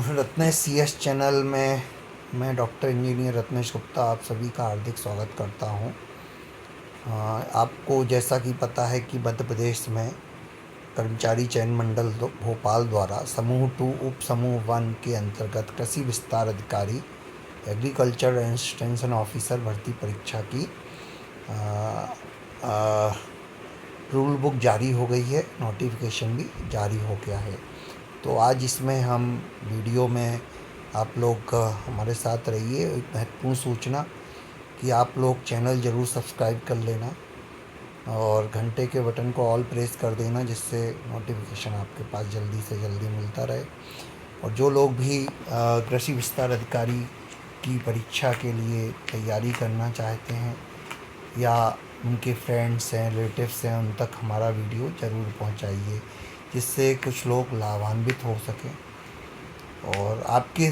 Ratnesh CS channel में मैं doctor engineer Ratnesh Gupta आप सभी का हार्दिक स्वागत करता हूं। आपको जैसा कि पता है कि मध्य प्रदेश में कर्मचारी चयन मंडल भोपाल द्वारा समूह 2 उप समूह 1 के अंतर्गत कृषि विस्तार अधिकारी एग्रीकल्चर एक्सटेंशन ऑफिसर भर्ती परीक्षा की रूल बुक जारी हो गई है। नोटिफिकेशन भी जारी हो गया है। तो आज इसमें हम वीडियो में आप लोग हमारे साथ रहिए। एक महत्वपूर्ण सूचना कि आप लोग चैनल ज़रूर सब्सक्राइब कर लेना और घंटे के बटन को ऑल प्रेस कर देना, जिससे नोटिफिकेशन आपके पास जल्दी से जल्दी मिलता रहे। और जो लोग भी कृषि विस्तार अधिकारी की परीक्षा के लिए तैयारी करना चाहते हैं या उनके फ्रेंड्स हैं, रिलेटिव्स हैं, उन तक हमारा वीडियो ज़रूर पहुंचाइए, जिससे कुछ लोग लाभान्वित हो सकें और आपके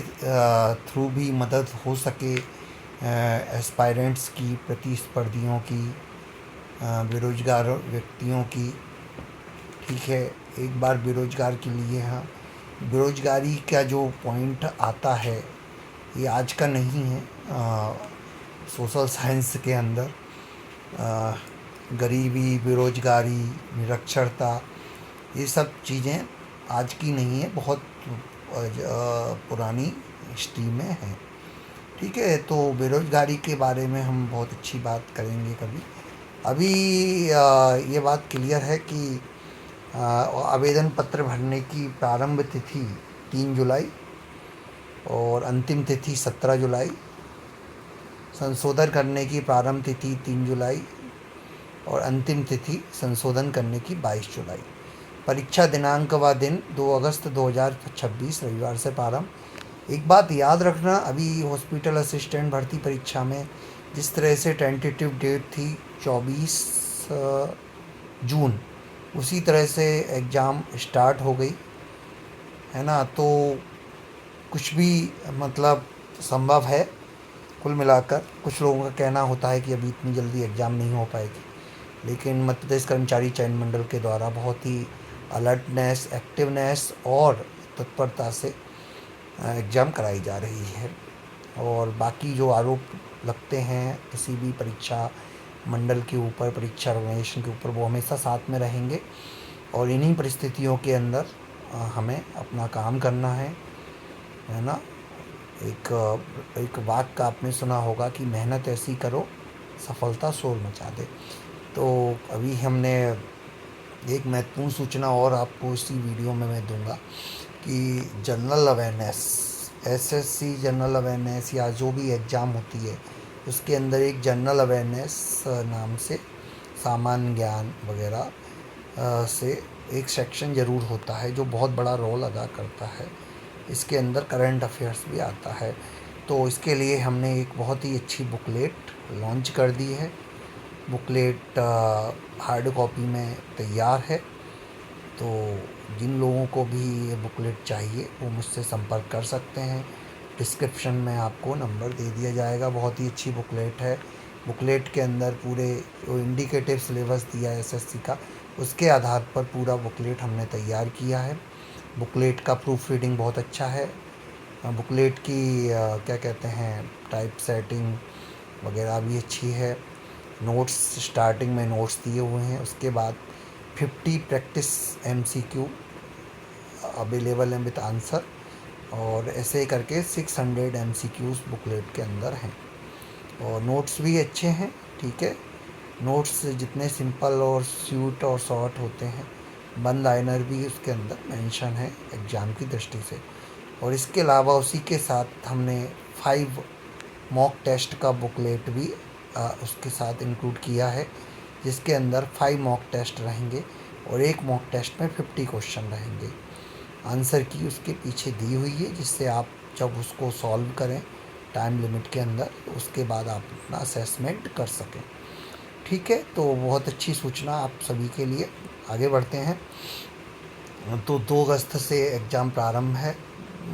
थ्रू भी मदद हो सके एस्पायरेंट्स की, प्रतिस्पर्धियों की, बेरोज़गार व्यक्तियों की। ठीक है, एक बार बेरोज़गार के लिए, हाँ, बेरोज़गारी का जो पॉइंट आता है ये आज का नहीं है। सोशल साइंस के अंदर गरीबी, बेरोज़गारी, निरक्षरता, ये सब चीज़ें आज की नहीं है, बहुत पुरानी हिस्ट्री में है। ठीक है, तो बेरोज़गारी के बारे में हम बहुत अच्छी बात करेंगे कभी। अभी ये बात क्लियर है कि आवेदन पत्र भरने की प्रारंभ तिथि 3 जुलाई और अंतिम तिथि 17 जुलाई। संशोधन करने की प्रारंभ तिथि 3 जुलाई और अंतिम तिथि संशोधन करने की 22 जुलाई। परीक्षा दिनांक व दिन 2 अगस्त 2026 रविवार से प्रारंभ। एक बात याद रखना, अभी हॉस्पिटल असिस्टेंट भर्ती परीक्षा में जिस तरह से टेंटेटिव डेट थी 24 जून, उसी तरह से एग्ज़ाम स्टार्ट हो गई है ना। तो कुछ भी मतलब संभव है। कुल मिलाकर कुछ लोगों का कहना होता है कि अभी इतनी जल्दी एग्ज़ाम नहीं हो पाएगी, लेकिन मध्य प्रदेश कर्मचारी चयन मंडल के द्वारा बहुत ही अलर्टनेस, एक्टिवनेस और तत्परता से एग्ज़ाम कराई जा रही है। और बाकी जो आरोप लगते हैं किसी भी परीक्षा मंडल के ऊपर, परीक्षा ऑर्गेनाइजेशन के ऊपर, वो हमेशा साथ में रहेंगे और इन्हीं परिस्थितियों के अंदर हमें अपना काम करना है ना। एक वाक्य आपने सुना होगा कि मेहनत ऐसी करो सफलता शोर मचा दे। तो अभी हमने एक महत्वपूर्ण सूचना और आपको इसी वीडियो में मैं दूंगा कि general awareness, SSC general awareness या जो भी एग्ज़ाम होती है उसके अंदर एक जनरल अवेयरनेस नाम से, सामान्य ज्ञान वगैरह से एक सेक्शन ज़रूर होता है जो बहुत बड़ा रोल अदा करता है। इसके अंदर करंट अफेयर्स भी आता है। तो इसके लिए हमने एक बहुत ही अच्छी बुकलेट लॉन्च कर दी है। बुकलेट हार्ड कॉपी में तैयार है। तो जिन लोगों को भी ये बुकलेट चाहिए वो मुझसे संपर्क कर सकते हैं। डिस्क्रिप्शन में आपको नंबर दे दिया जाएगा। बहुत ही अच्छी बुकलेट है। बुकलेट के अंदर पूरे जो इंडिकेटिव सिलेबस दिया है SSC का, उसके आधार पर पूरा बुकलेट हमने तैयार किया है। बुकलेट का प्रूफ रीडिंग बहुत अच्छा है। बुकलेट की क्या कहते हैं, टाइप सेटिंग वगैरह भी अच्छी है। नोट्स स्टार्टिंग में नोट्स दिए हुए हैं, उसके बाद 50 प्रैक्टिस MCQ अवेलेबल हैं विद आंसर, और ऐसे करके 600 MCQs बुकलेट के अंदर हैं। और नोट्स भी अच्छे हैं। ठीक है, नोट्स जितने सिंपल और स्वीट और शॉर्ट होते हैं, वन लाइनर भी उसके अंदर मेंशन है एग्ज़ाम की दृष्टि से। और इसके अलावा उसी के साथ हमने 5 मॉक टेस्ट का बुकलेट भी उसके साथ इंक्लूड किया है, जिसके अंदर 5 मॉक टेस्ट रहेंगे और एक मॉक टेस्ट में 50 क्वेश्चन रहेंगे। आंसर की उसके पीछे दी हुई है, जिससे आप जब उसको सॉल्व करें टाइम लिमिट के अंदर, तो उसके बाद आप अपना असेसमेंट कर सकें। ठीक है, तो बहुत अच्छी सूचना आप सभी के लिए। आगे बढ़ते हैं। तो 2 अगस्त से एग्ज़ाम प्रारंभ है।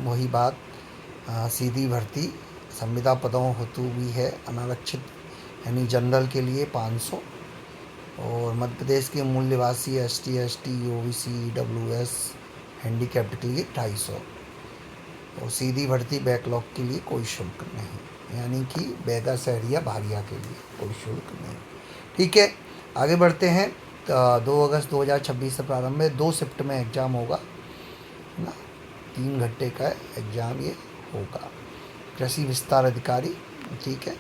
वही बात, सीधी भर्ती संविदा पदों हेतु भी है। अनारक्षित यानी जनरल के लिए 500 और मध्य प्रदेश के मूल निवासी ST, ST, OBC, EWS, handicapped के लिए 250। और सीधी भर्ती बैकलॉग के लिए कोई शुल्क नहीं, यानी कि बेगा सहरिया भारिया के लिए कोई शुल्क नहीं। ठीक है, आगे बढ़ते हैं। 2 अगस्त 2026 से प्रारंभ है, 2 शिफ्ट में एग्ज़ाम होगा, है ना, 3 घंटे का एग्ज़ाम ये होगा। कृषि विस्तार अधिकारी, ठीक है।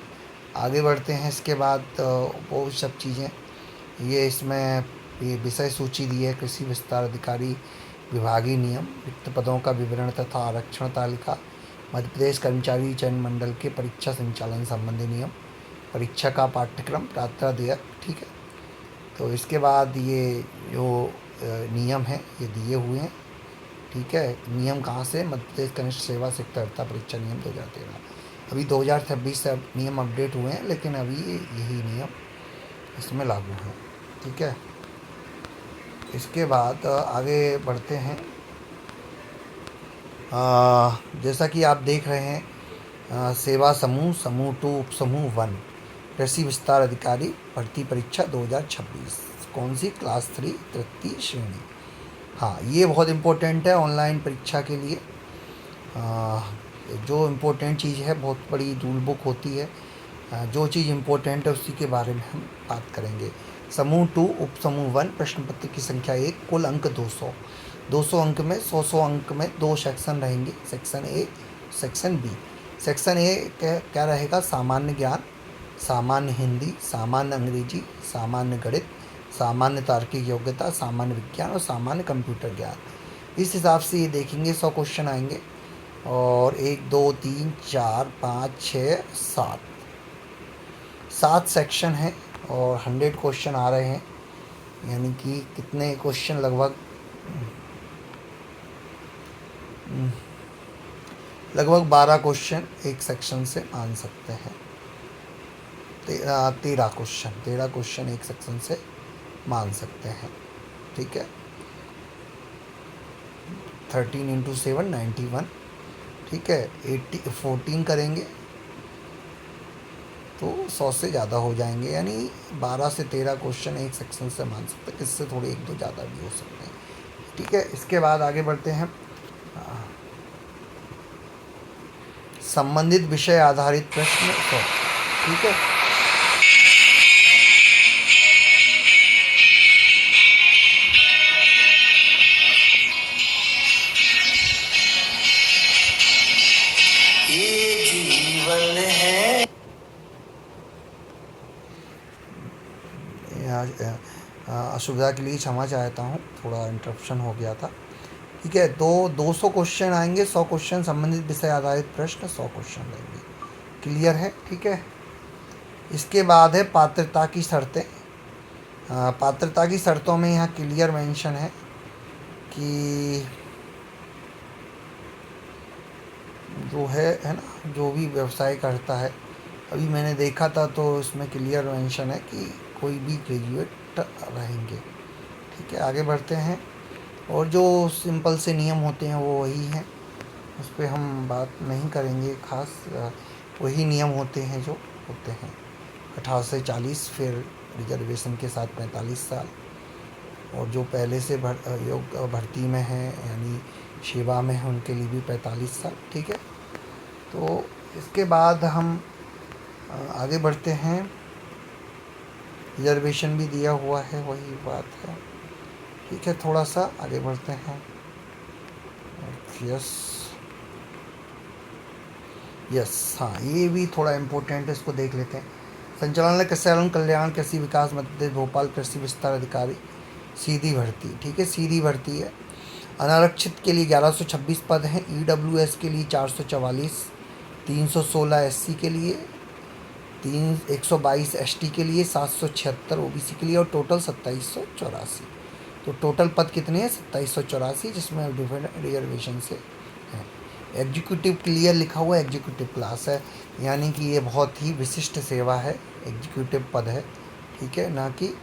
आगे बढ़ते हैं, इसके बाद वो सब चीज़ें, ये इसमें ये विषय सूची दी है। कृषि विस्तार अधिकारी विभागीय नियम, रिक्त पदों का विवरण तथा आरक्षण तालिका, मध्य प्रदेश कर्मचारी चयन मंडल के परीक्षा संचालन संबंधी नियम, परीक्षा का पाठ्यक्रम, प्रातःदेयक, ठीक है। तो इसके बाद ये जो नियम है ये दिए हुए हैं, ठीक है। नियम कहाँ से? मध्य प्रदेश कनिष्ठ सेवा शिक्षार्हता परीक्षा नियम 2013। अभी 2026 से नियम अपडेट हुए हैं, लेकिन अभी यही नियम इसमें लागू है, ठीक है। इसके बाद आगे बढ़ते हैं। जैसा कि आप देख रहे हैं, सेवा समूह, समूह 2, उप समूह 1, कृषि विस्तार अधिकारी भर्ती परीक्षा 2026, कौन सी? क्लास 3 तृतीय श्रेणी। हाँ, ये बहुत इम्पोर्टेंट है ऑनलाइन परीक्षा के लिए। जो इम्पोर्टेंट चीज़ है, बहुत बड़ी रूल बुक होती है, जो चीज़ इम्पोर्टेंट है उसी के बारे में हम बात करेंगे। समूह 2, उप समूह 1, प्रश्न पत्र की संख्या 1, कुल अंक 200। 200 अंक में 100 अंक में 2 सेक्शन रहेंगे, section A, section B. Section A क्या रहेगा? सामान्य ज्ञान, सामान्य हिंदी, सामान्य अंग्रेजी, सामान्य गणित, सामान्य तार्किक योग्यता, सामान्य विज्ञान और सामान्य कंप्यूटर ज्ञान। इस हिसाब से ये देखेंगे 100 क्वेश्चन आएंगे। और 1 2 3 4 5 6 7 सेक्शन हैं और 100 क्वेश्चन आ रहे हैं, यानी कि कितने क्वेश्चन? लगभग 12 क्वेश्चन एक सेक्शन से मान सकते हैं। 13 क्वेश्चन एक सेक्शन से मान सकते हैं, ठीक है। 13 × 7 91, ठीक है। 14 करेंगे तो 100 से ज़्यादा हो जाएंगे, यानी 12 से 13 क्वेश्चन एक सेक्शन से मान सकते हैं। इससे थोड़े 1-2 ज़्यादा भी हो सकते हैं, ठीक है। इसके बाद आगे बढ़ते हैं। संबंधित विषय आधारित प्रश्न 100, ठीक है। ये जीवन है। असुविधा के लिए क्षमा चाहता हूँ, थोड़ा इंटरप्शन हो गया था, ठीक है। 200 क्वेश्चन आएंगे, 100 क्वेश्चन संबंधित विषय आधारित प्रश्न, 100 क्वेश्चन रहेंगे। क्लियर है, ठीक है। इसके बाद है पात्रता की शर्तें। पात्रता की शर्तों में यहाँ क्लियर मेंशन है कि जो है ना, जो भी व्यवसाय करता है, अभी मैंने देखा था तो इसमें क्लियर मेंशन है कि कोई भी ग्रेजुएट रहेंगे, ठीक है। आगे बढ़ते हैं। और जो सिंपल से नियम होते हैं वो वही हैं, उस पर हम बात नहीं करेंगे खास। वही नियम होते हैं जो होते हैं। 18 से 40, फिर रिजर्वेशन के साथ 45 साल, और जो पहले से भर्ती में है यानी सेवा में है उनके लिए भी 45 साल, ठीक है। तो इसके बाद हम आगे बढ़ते हैं। रिजर्वेशन भी दिया हुआ है, वही बात है, ठीक है। थोड़ा सा आगे बढ़ते हैं। यस, हाँ, ये भी थोड़ा इम्पोर्टेंट है, इसको देख लेते हैं। संचालनालय कृषि एवं कल्याण कृषि विकास मध्य प्रदेश भोपाल, कृषि विस्तार अधिकारी, सीधी भर्ती, ठीक है। सीधी भर्ती है। अनारक्षित के लिए 1126 पद हैं, EWS के लिए 444, 316 SC के लिए, 122 ST के लिए, 776 OBC के लिए, और टोटल 2784। तो टोटल पद कितने हैं? 2784, जिसमें डिफरेंट रिजर्वेशन से है। एग्जीक्यूटिव क्लियर लिखा हुआ एग्जीक्यूटिव क्लास है, यानी कि ये बहुत ही विशिष्ट सेवा है, एग्जीक्यूटिव पद है, ठीक है। ना कि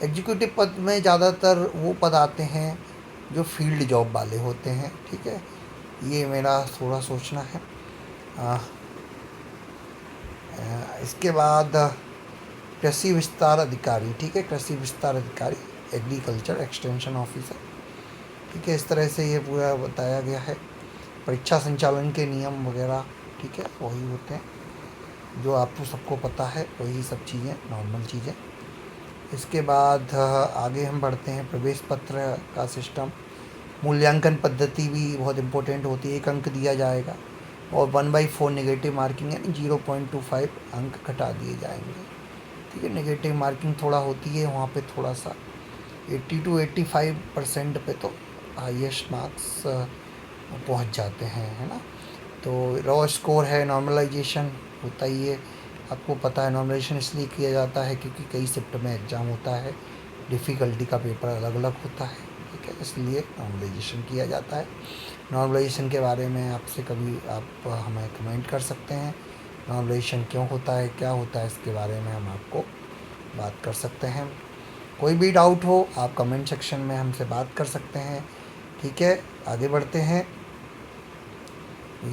एग्जीक्यूटिव पद में ज़्यादातर वो पद आते हैं जो फील्ड जॉब वाले होते हैं, ठीक है। ये मेरा थोड़ा सोचना है। इसके बाद कृषि विस्तार अधिकारी, ठीक है। कृषि विस्तार अधिकारी, एग्रीकल्चर एक्सटेंशन ऑफिसर, ठीक है। इस तरह से ये पूरा बताया गया है। परीक्षा संचालन के नियम वगैरह, ठीक है, वही होते हैं जो आपको सबको पता है, वही सब चीज़ें नॉर्मल चीज़ें। इसके बाद आगे हम बढ़ते हैं। प्रवेश पत्र का सिस्टम, मूल्यांकन पद्धति भी बहुत इम्पोर्टेंट होती है। 1 अंक दिया जाएगा और 1/4 नेगेटिव मार्किंग यानी 0.25 अंक घटा दिए जाएंगे, ठीक है। नेगेटिव मार्किंग थोड़ा होती है वहाँ पे, थोड़ा सा 80 to 85% पे तो हाईएस्ट मार्क्स पहुँच जाते हैं, है ना। तो रॉ स्कोर है, नॉर्मलाइजेशन होता ही है, आपको पता है। नॉर्मलाइजेशन इसलिए किया जाता है क्योंकि कई शिफ्ट में एग्ज़ाम होता है, डिफ़िकल्टी का पेपर अलग अलग होता है, ठीक है, इसलिए नॉर्मलाइजेशन किया जाता है। नॉर्मलाइजेशन के बारे में आपसे कभी आप हमें कमेंट कर सकते हैं, नॉर्मलाइजेशन क्यों होता है, क्या होता है, इसके बारे में हम आपको बात कर सकते हैं। कोई भी डाउट हो आप कमेंट सेक्शन में हमसे बात कर सकते हैं, ठीक है। आगे बढ़ते हैं।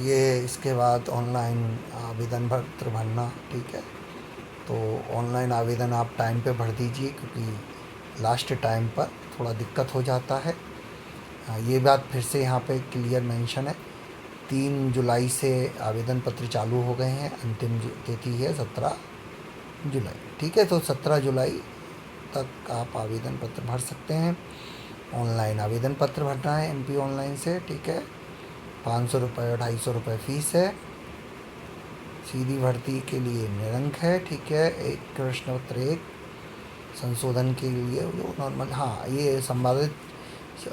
ये इसके बाद ऑनलाइन आवेदन पत्र भरना, ठीक है। तो ऑनलाइन आवेदन आप टाइम पे भर दीजिए क्योंकि लास्ट टाइम पर थोड़ा दिक्कत हो जाता है। ये बात फिर से यहाँ पे क्लियर मेंशन है। 3 जुलाई से आवेदन पत्र चालू हो गए हैं, अंतिम तिथि है 17 जुलाई, ठीक है। तो 17 जुलाई तक आप आवेदन पत्र भर सकते हैं। ऑनलाइन आवेदन पत्र भरना है MP ऑनलाइन से, ठीक है। 500 रुपये और 250 रुपये फ़ीस है। सीधी भर्ती के लिए निरंक है, ठीक है। एक प्रश्न पत्र 1 संशोधन के लिए जो नॉर्मल, हाँ, ये संभावित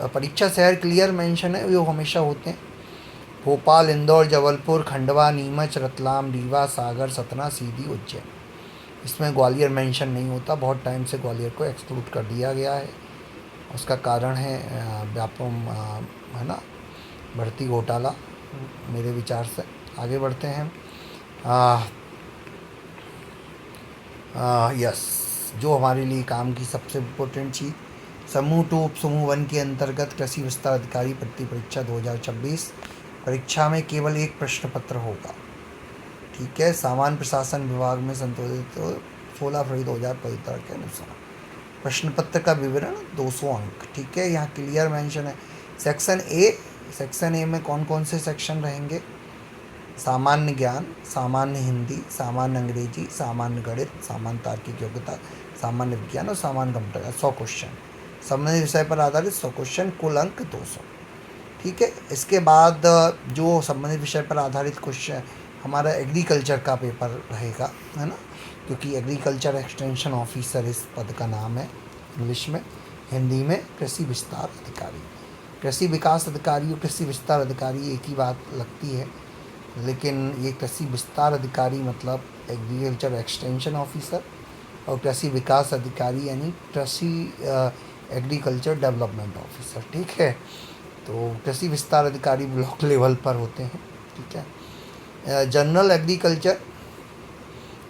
परीक्षा शहर क्लियर मेंशन है, वो हमेशा होते हैं। भोपाल, इंदौर, जबलपुर, खंडवा, नीमच, रतलाम, रीवा, सागर, सतना, सीधी, उज्जैन। इसमें ग्वालियर मेंशन नहीं होता, बहुत टाइम से ग्वालियर को एक्सक्लूड कर दिया गया है। उसका कारण है व्यापम, है ना, भर्ती घोटाला, मेरे विचार से। आगे बढ़ते हैं। यस, जो हमारे लिए काम की सबसे इम्पोर्टेंट चीज़, समूह 2 उप समूह 1 के अंतर्गत कृषि विस्तार अधिकारी भर्ती परीक्षा 2026 परीक्षा में केवल 1 प्रश्न पत्र होगा, ठीक है। सामान्य प्रशासन विभाग में संशोधित 16 फरवरी 2015 के अनुसार प्रश्न पत्र का विवरण 200 अंक, ठीक है। यहाँ क्लियर मेंशन है। सेक्शन ए में कौन कौन से सेक्शन रहेंगे? सामान्य ज्ञान, सामान्य हिंदी, सामान्य अंग्रेजी, सामान्य गणित, सामान्य तार्किक योग्यता, सामान्य विज्ञान और सामान्य कंप्यूटर। 100 क्वेश्चन संबंधित विषय पर आधारित, 100 क्वेश्चन, कुल अंक 200, ठीक है। इसके बाद जो संबंधित विषय पर आधारित क्वेश्चन, हमारा एग्रीकल्चर का पेपर रहेगा, है ना, क्योंकि एग्रीकल्चर एक्सटेंशन ऑफिसर इस पद का नाम है इंग्लिश में। हिंदी में कृषि विस्तार अधिकारी। कृषि विकास अधिकारी और कृषि विस्तार अधिकारी एक ही बात लगती है, लेकिन ये कृषि विस्तार अधिकारी मतलब एग्रीकल्चर एक्सटेंशन ऑफिसर, और कृषि विकास अधिकारी यानी कृषि एग्रीकल्चर डेवलपमेंट ऑफिसर, ठीक है। तो कृषि विस्तार अधिकारी ब्लॉक लेवल पर होते हैं, ठीक है। जनरल एग्रीकल्चर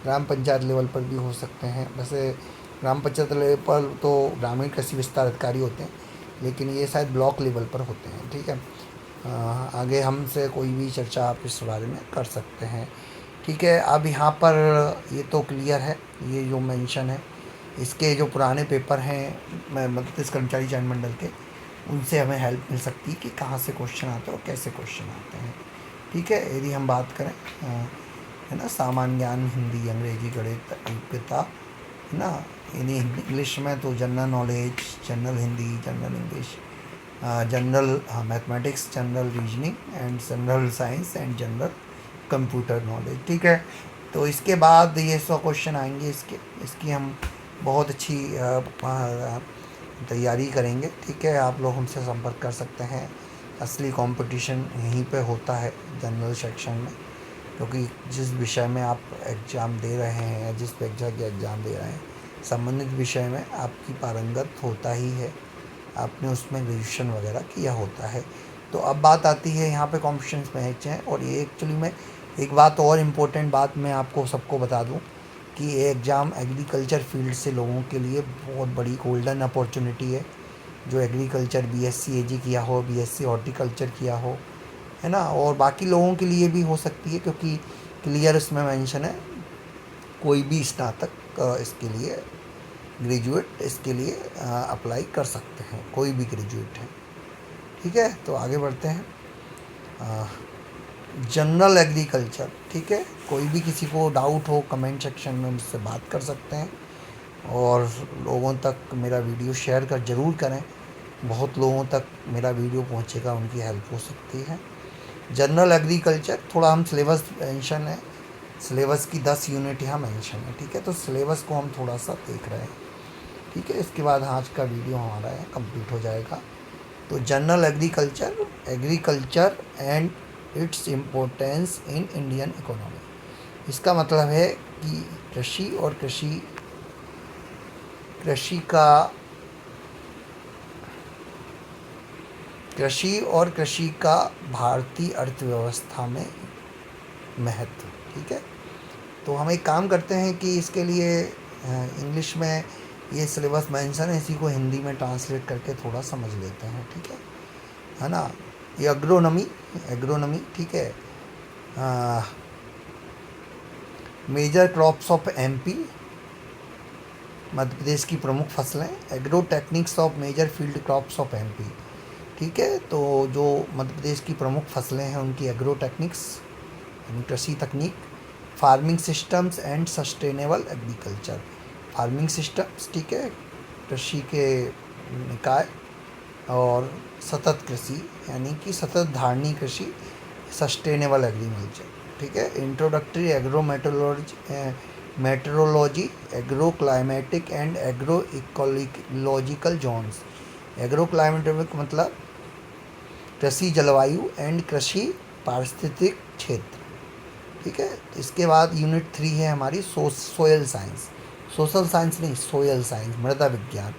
ग्राम पंचायत लेवल पर भी हो सकते हैं। वैसे ग्राम पंचायत लेवल पर तो ग्रामीण कृषि विस्तार अधिकारी होते हैं, लेकिन ये शायद ब्लॉक लेवल पर होते हैं, ठीक है। आगे हमसे कोई भी चर्चा आप इस बारे में कर सकते हैं, ठीक है। अब यहाँ पर ये तो क्लियर है, ये जो मेंशन है, इसके जो पुराने पेपर हैं मध्यप्रदेश कर्मचारी चयन मंडल के, उनसे हमें हेल्प मिल सकती है कि कहाँ से क्वेश्चन आते हैं और कैसे क्वेश्चन आते हैं, ठीक है। यदि हम बात करें, है ना, सामान्य ज्ञान, हिंदी, अंग्रेजी, गणित, योग्यता, है ना, यानी इंग्लिश में तो general knowledge, general Hindi, general English, general mathematics, general reasoning and general science and general computer knowledge, ठीक है। तो इसके बाद ये 100 क्वेश्चन आएंगे, इसकी हम बहुत अच्छी तैयारी करेंगे, ठीक है। आप लोग हमसे संपर्क कर सकते हैं। असली कंपटीशन यहीं पे होता है जनरल सेक्शन में, क्योंकि जिस विषय में आप एग्ज़ाम दे रहे हैं या जिस विषय के एग्ज़ाम दे रहे हैं, संबंधित विषय में आपकी पारंगत होता ही है, आपने उसमें ग्रेजुएशन वगैरह किया होता है। तो अब बात आती है यहाँ पे कॉम्पिटिशन मैच हैं, और ये एक्चुअली में एक बात और इम्पोर्टेंट बात मैं आपको सबको बता दूँ कि ये एग्ज़ाम एग्रीकल्चर फील्ड से लोगों के लिए बहुत बड़ी गोल्डन अपॉर्चुनिटी है। जो एग्रीकल्चर BSc AG किया हो, BSc हॉर्टिकल्चर किया हो, है ना, और बाकी लोगों के लिए भी हो सकती है, क्योंकि क्लियर इसमें मेंशन है कोई भी स्नातक इसके लिए ग्रेजुएट इसके लिए अप्लाई कर सकते हैं, कोई भी ग्रेजुएट है, ठीक है। तो आगे बढ़ते हैं। जनरल एग्रीकल्चर, ठीक है। कोई भी किसी को डाउट हो कमेंट सेक्शन में मुझसे बात कर सकते हैं, और लोगों तक मेरा वीडियो शेयर कर ज़रूर करें, बहुत लोगों तक मेरा वीडियो पहुंचेगा, उनकी हेल्प हो सकती है। जनरल एग्रीकल्चर थोड़ा हम सिलेबस मेंशन है, सिलेबस की 10 यूनिट यहाँ मेंशन है, ठीक है। तो सिलेबस को हम थोड़ा सा देख रहे हैं, ठीक है। इसके बाद आज का वीडियो हमारा कंप्लीट हो जाएगा। तो general agriculture, agriculture and its importance in Indian economy, इसका मतलब है कि कृषि और कृषि का भारतीय अर्थव्यवस्था में महत्व, ठीक है। तो हम एक काम करते हैं कि इसके लिए इंग्लिश में ये सिलेबस मेंशन है, इसी को हिंदी में ट्रांसलेट करके थोड़ा समझ लेते हैं, ठीक है ना। ये एग्रोनॉमी, ठीक है। Major crops of MP, Madhya Pradesh की प्रमुख फसलें। Agro techniques of major field crops of MP, ठीक है। तो जो मध्य प्रदेश की प्रमुख फसलें हैं उनकी एग्रो टेक्निक्स यानी कृषि तकनीक। Farming systems and sustainable agriculture, farming systems, ठीक है, कृषि के निकाय। और सतत कृषि यानी कि सतत धारणी कृषि, सस्टेनेबल एग्रीकल्चर, ठीक है। Introductory agro meteorology, agro climatic and agro ecological zones. Agro climatic मतलब कृषि जलवायु एंड कृषि पारिस्थितिक क्षेत्र, ठीक है। इसके बाद यूनिट 3 है हमारी सोयल साइंस, सोशल साइंस नहीं, सोयल साइंस, मृदा विज्ञान।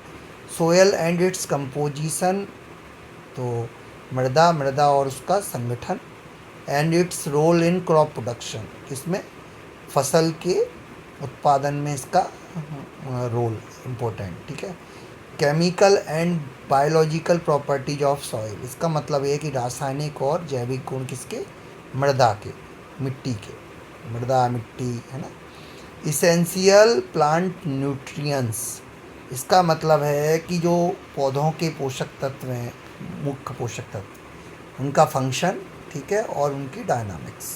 सोयल एंड इट्स कंपोजिशन, तो मृदा और उसका संगठन। And its role in crop production, इसमें फसल के उत्पादन में इसका रोल इम्पोर्टेंट, ठीक है। Chemical and biological properties of soil, इसका मतलब ये कि रासायनिक और जैविक गुण किसके, मृदा के, मिट्टी के, मृदा मिट्टी, है ना। इसेंशियल प्लांट न्यूट्रिएंट्स, इसका मतलब है कि जो पौधों के पोषक तत्व हैं, मुख्य पोषक तत्व, उनका फंक्शन, ठीक है, और उनकी डायनामिक्स।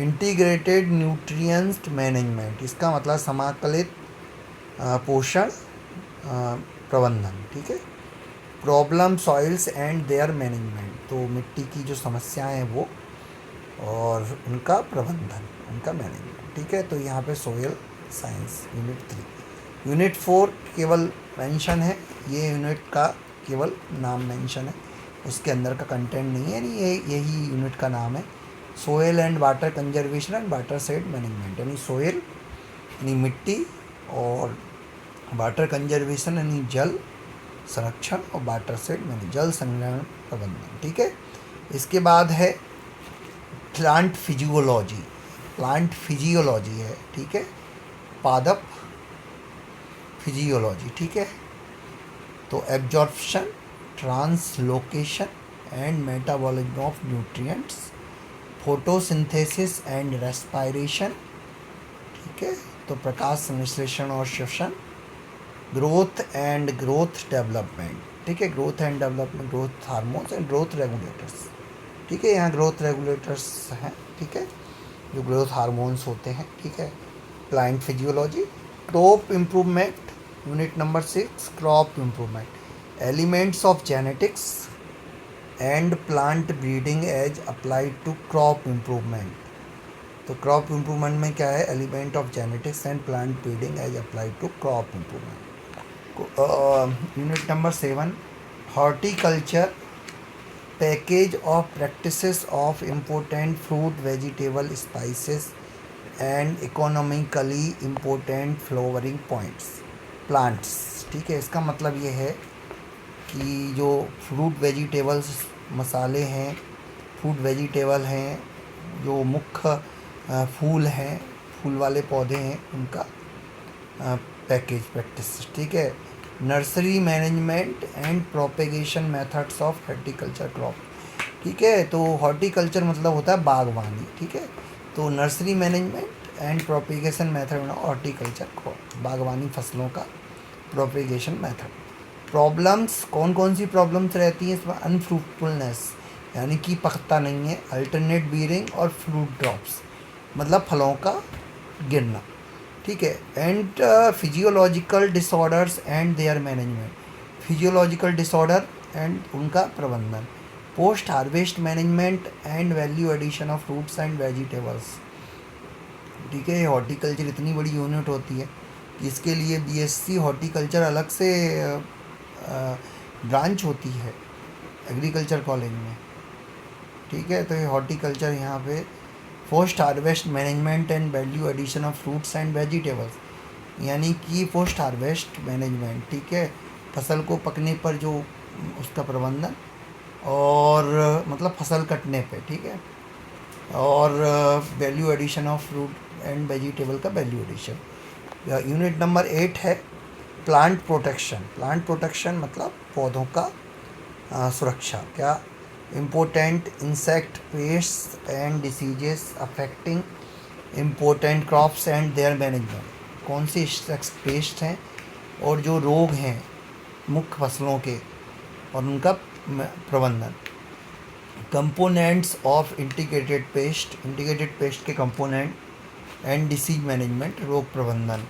इंटीग्रेटेड न्यूट्रिएंट मैनेजमेंट, इसका मतलब समाकलित पोषण प्रबंधन, ठीक है। Problem soils and their management, तो मिट्टी की जो समस्याएं हैं वो और उनका प्रबंधन, उनका मैनेजमेंट, ठीक है। तो यहाँ पे सोयल साइंस यूनिट 3। यूनिट 4 केवल मेंशन है, ये यूनिट का केवल नाम मेंशन है, उसके अंदर का कंटेंट नहीं है, यानी यही यूनिट का नाम है। Soil and water conservation and water side management, यानी सोयल यानी मिट्टी, और वाटर कंजर्वेशन यानी जल संरक्षण, और वाटर साइड यानी जल संग्रहण प्रबंधन, ठीक है। इसके बाद है प्लांट फिजियोलॉजी है, ठीक है, पादप फिजियोलॉजी, ठीक है। तो absorption, translocation and metabolism of nutrients, photosynthesis and respiration, ठीक है। तो प्रकाश संश्लेषण और श्वसन। ग्रोथ एंड ग्रोथ डेवलपमेंट, ठीक है, growth and development, growth hormones and growth regulators, ठीक है। यहाँ ग्रोथ रेगुलेटर्स हैं, ठीक है, जो ग्रोथ हार्मोन्स होते हैं, ठीक है। Plant physiology. Crop improvement, unit number 6, crop improvement, elements of genetics and plant breeding as applied to crop improvement. तो क्रॉप इम्प्रूवमेंट में क्या है, element of genetics and plant breeding as applied to crop improvement. Unit number 7, horticulture, package of practices of important fruit, vegetable, spices and economically important flowering plants, ठीक है। इसका मतलब ये है कि जो फ्रूट वेजिटेबल्स मसाले हैं, फ्रूट वेजिटेबल हैं, जो मुख्य फूल हैं, फूल वाले पौधे हैं, उनका पैकेज प्रैक्टिस, ठीक है। Nursery management and propagation methods of horticulture crop, ठीक है। तो हॉर्टिकल्चर मतलब होता है बागवानी, ठीक है। तो nursery management and propagation method horticulture crop, बागवानी फसलों का प्रोपेगेशन मेथड। प्रॉब्लम्स, कौन कौन सी प्रॉब्लम्स रहती हैं इसमें, अनफ्रूटफुलनेस यानी कि पकता नहीं है। अल्टरनेट बीयरिंग और फ्रूट ड्रॉप्स मतलब फलों का गिरना, ठीक है। And physiological disorders and their management, physiological disorder and उनका प्रबंधन। Post harvest management and value addition of fruits and vegetables, ठीक है। हॉर्टिकल्चर इतनी बड़ी यूनिट होती है कि इसके लिए बीएससी हॉर्टिकल्चर अलग से ब्रांच होती है एग्रीकल्चर कॉलेज में, ठीक है। तो ये हॉर्टिकल्चर यहाँ पे post harvest management and value addition of fruits and vegetables, यानी कि पोस्ट हार्वेस्ट मैनेजमेंट, ठीक है, फसल को पकने पर जो उसका प्रबंधन और मतलब फसल कटने पे, ठीक है, और value addition of fruit and vegetable का वैल्यू एडिशन। यूनिट नंबर 8 है प्लांट प्रोटेक्शन। प्लांट प्रोटेक्शन मतलब पौधों का सुरक्षा। क्या? Important insect pest and diseases affecting important crops and their management. कौन से पेस्ट हैं और जो रोग हैं मुख्य फसलों के और उनका प्रबंधन। Components of integrated pest, integrated pest के कंपोनेंट एंड डिसीज मैनेजमेंट, रोग प्रबंधन।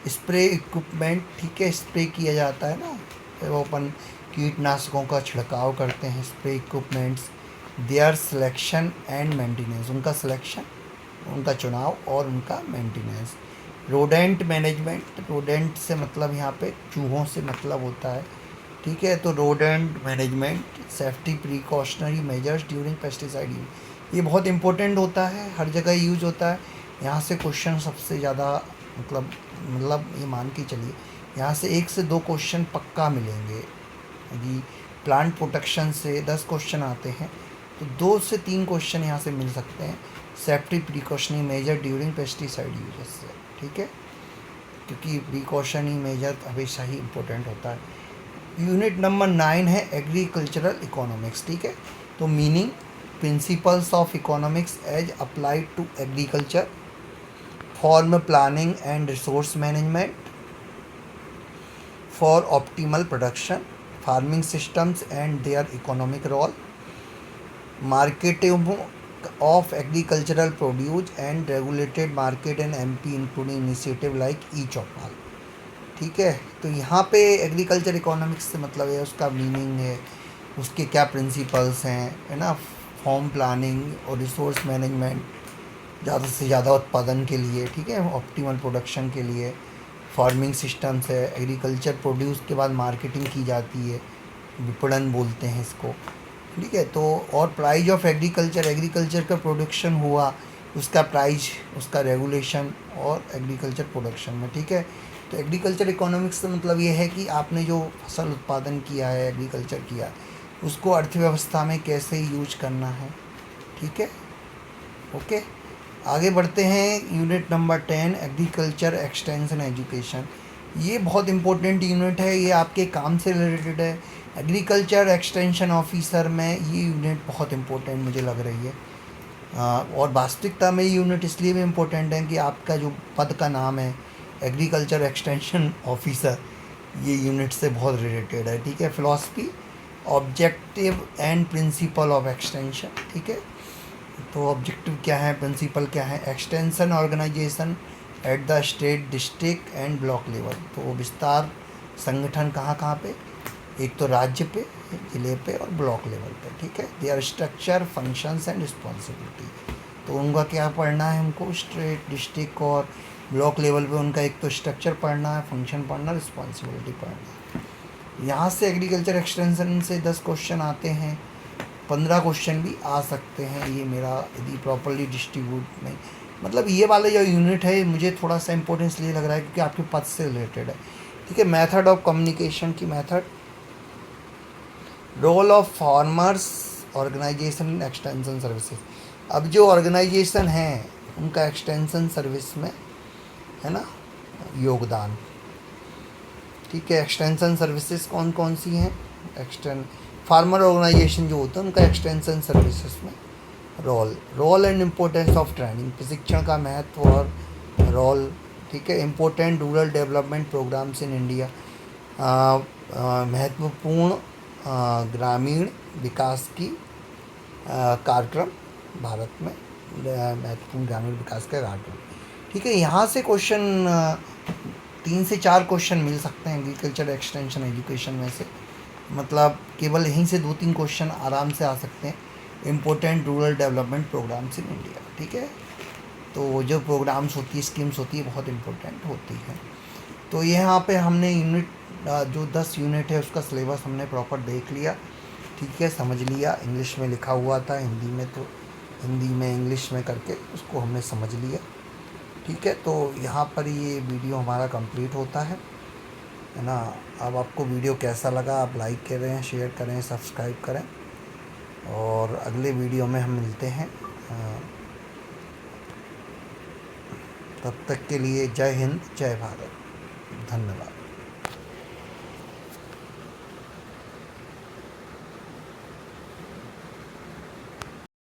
स्प्रे इक्विपमेंट, ठीक है, स्प्रे किया जाता है ना, तो वो अपन कीटनाशकों का छिड़काव करते हैं। Spray equipments, their selection and maintenance, उनका सिलेक्शन, उनका चुनाव और उनका मेंटेनेंस। रोडेंट मैनेजमेंट, रोडेंट से मतलब यहाँ पे चूहों से मतलब होता है, ठीक है। तो rodent management, safety precautionary measures during pesticide use, ये बहुत इंपॉर्टेंट होता है, हर जगह यूज होता है। यहाँ से क्वेश्चन सबसे ज़्यादा मतलब ये मान के चलिए यहाँ से 1 से 2 क्वेश्चन पक्का मिलेंगे। यदि प्लांट प्रोटेक्शन से 10 क्वेश्चन आते हैं तो 2 से 3 क्वेश्चन यहाँ से मिल सकते हैं safety precautionary major during pesticide use से, ठीक है, क्योंकि प्रिकॉशनरी मेजर हमेशा ही इम्पोर्टेंट होता है। यूनिट नंबर 9 है एग्रीकल्चरल इकोनॉमिक्स, ठीक है। तो meaning, principles of economics as applied to agriculture, farm planning and resource management for optimal production, farming systems and their economic role, marketing of agricultural produce and regulated market in MP including initiative like e Choupal, ठीक है। तो यहाँ पे agriculture economics से मतलब है उसका meaning है, उसके क्या प्रिंसिपल्स हैं, है ना, फॉर्म प्लानिंग और रिसोर्स मैनेजमेंट, ज़्यादा से ज़्यादा उत्पादन के लिए, ठीक है, ऑप्टिमल प्रोडक्शन के लिए। फार्मिंग सिस्टम्स है, एग्रीकल्चर प्रोड्यूस के बाद मार्केटिंग की जाती है, विपणन बोलते हैं इसको, ठीक है। तो और प्राइस ऑफ एग्रीकल्चर, एग्रीकल्चर का प्रोडक्शन हुआ उसका प्राइस, उसका रेगुलेशन और एग्रीकल्चर प्रोडक्शन में, ठीक है। तो एग्रीकल्चर इकोनॉमिक्स का मतलब ये है कि आपने जो फसल उत्पादन किया है, एग्रीकल्चर किया है, उसको अर्थव्यवस्था में कैसे यूज करना है, ठीक है। ओके, आगे बढ़ते हैं। Unit number 10 agriculture extension education. ये बहुत इम्पोर्टेंट यूनिट है, ये आपके काम से रिलेटेड है। एग्रीकल्चर एक्सटेंशन ऑफिसर में ये यूनिट बहुत इम्पोर्टेंट मुझे लग रही है। और वास्तविकता में ये यूनिट इसलिए भी इम्पोर्टेंट है कि आपका जो पद का नाम है एग्रीकल्चर एक्सटेंशन ऑफिसर, ये यूनिट से बहुत रिलेटेड है, ठीक है। Philosophy, objective and principle of extension, ठीक है। तो ऑब्जेक्टिव क्या है, प्रिंसिपल क्या है। Extension organisation at the state, district and block level, तो विस्तार संगठन कहाँ कहाँ पे, एक तो राज्य पे, जिले पे और ब्लॉक लेवल पे, ठीक है। There structure, functions and responsibility, तो उनका क्या पढ़ना है हमको, स्टेट, डिस्ट्रिक्ट और ब्लॉक लेवल पे उनका एक तो स्ट्रक्चर पढ़ना है, फंक्शन पढ़ना, रिस्पॉन्सिबिलिटी पढ़ना है। यहाँ से एग्रीकल्चर एक्सटेंशन से 10 क्वेश्चन आते हैं, 15 क्वेश्चन भी आ सकते हैं, ये मेरा यदि प्रॉपरली डिस्ट्रीब्यूट नहीं, मतलब ये वाला जो यूनिट है मुझे थोड़ा सा इंपॉर्टेंस इसलिए लग रहा है क्योंकि आपके पद से रिलेटेड है, ठीक है। मेथड ऑफ कम्युनिकेशन की method, role of farmers organisation in extension services. अब जो ऑर्गेनाइजेशन है उनका एक्सटेंशन सर्विस में, है ना, योगदान, ठीक है। एक्सटेंशन सर्विसेज कौन कौन सी हैं, फार्मर ऑर्गेनाइजेशन जो होता है उनका एक्सटेंशन सर्विसेज में role and importance of training, प्रशिक्षण का महत्व और रोल, ठीक है। Important rural development programmes in India, महत्वपूर्ण ग्रामीण विकास की कार्यक्रम भारत में महत्वपूर्ण ग्रामीण विकास का कार्यक्रम। ठीक है, यहाँ से क्वेश्चन 3 से 4 क्वेश्चन मिल सकते हैं एग्रीकल्चर एक्सटेंशन एजुकेशन में से, मतलब केवल यहीं से 2-3 क्वेश्चन आराम से आ सकते हैं। Important rural development programmes in India. ठीक है, तो जो प्रोग्राम्स होती है, स्कीम्स होती है, बहुत इम्पोर्टेंट होती हैं। तो यहाँ पे हमने यूनिट जो 10 यूनिट है उसका सिलेबस हमने प्रॉपर देख लिया। ठीक है, समझ लिया। इंग्लिश में लिखा हुआ था, हिंदी में तो हिंदी में इंग्लिश में करके उसको हमने समझ लिया। ठीक है, तो यहाँ पर ये वीडियो हमारा कंप्लीट होता है ना। अब आपको वीडियो कैसा लगा, आप लाइक करें, शेयर करें, सब्सक्राइब करें, और अगले वीडियो में हम मिलते हैं। तब तक के लिए जय हिंद, जय भारत, धन्यवाद।